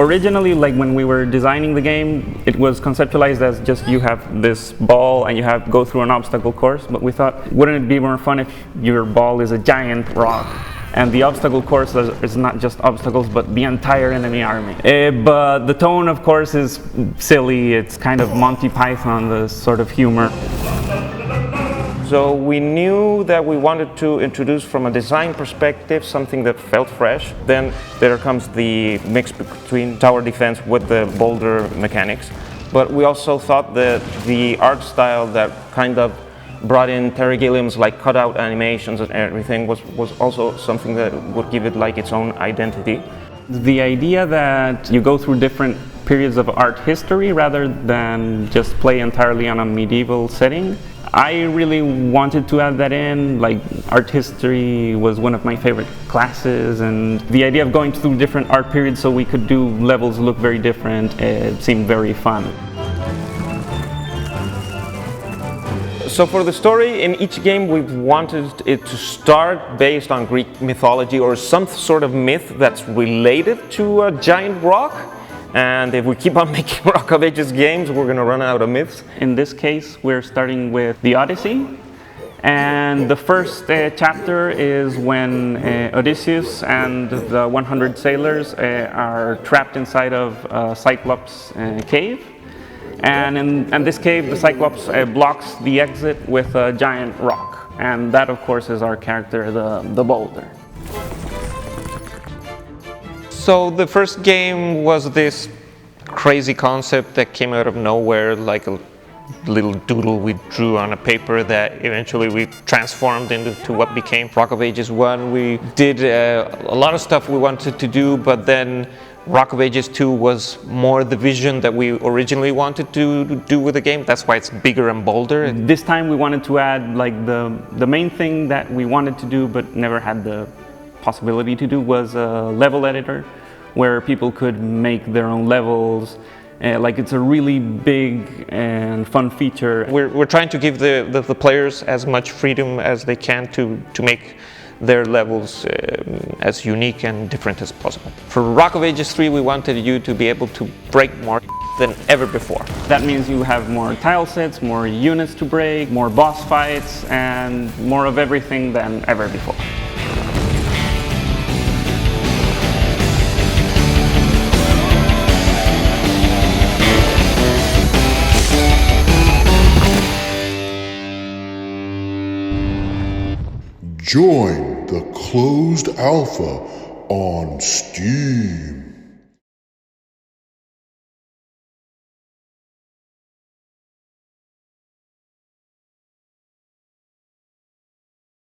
Originally, like when we were designing the game, it was conceptualized as just you have this ball and you have to go through an obstacle course, but we thought, wouldn't it be more fun if your ball is a giant rock? And the obstacle course is not just obstacles, but the entire enemy army. But the tone, of course, is silly. It's kind of Monty Python, the sort of humor. So we knew that we wanted to introduce from a design perspective something that felt fresh. Then there comes the mix between tower defense with the Boulder mechanics. But we also thought that the art style that kind of brought in Terry Gilliam's like cutout animations and everything was also something that would give it like its own identity. The idea that you go through different periods of art history rather than just play entirely on a medieval setting, I really wanted to add that in. Like, art history was one of my favorite classes, and the idea of going through different art periods so we could do levels look very different, it seemed very fun. So for the story, in each game we wanted it to start based on Greek mythology or some sort of myth that's related to a giant rock. And if we keep on making Rock of Ages games, we're going to run out of myths. In this case, we're starting with the Odyssey. And the first chapter is when Odysseus and the 100 sailors are trapped inside of a Cyclops cave. And in this cave, the Cyclops blocks the exit with a giant rock. And that, of course, is our character, the Boulder. So the first game was this crazy concept that came out of nowhere, like a little doodle we drew on a paper that eventually we transformed into what became Rock of Ages 1. We did a lot of stuff we wanted to do, but then Rock of Ages 2 was more the vision that we originally wanted to do with the game. That's why it's bigger and bolder. This time we wanted to add like the main thing that we wanted to do but never had the possibility to do was a level editor where people could make their own levels. Like, it's a really big and fun feature. We're trying to give the players as much freedom as they can to make their levels as unique and different as possible. For Rock of Ages 3, we wanted you to be able to break more than ever before. That means you have more tile sets, more units to break, more boss fights, and more of everything than ever before. Join the closed alpha on Steam.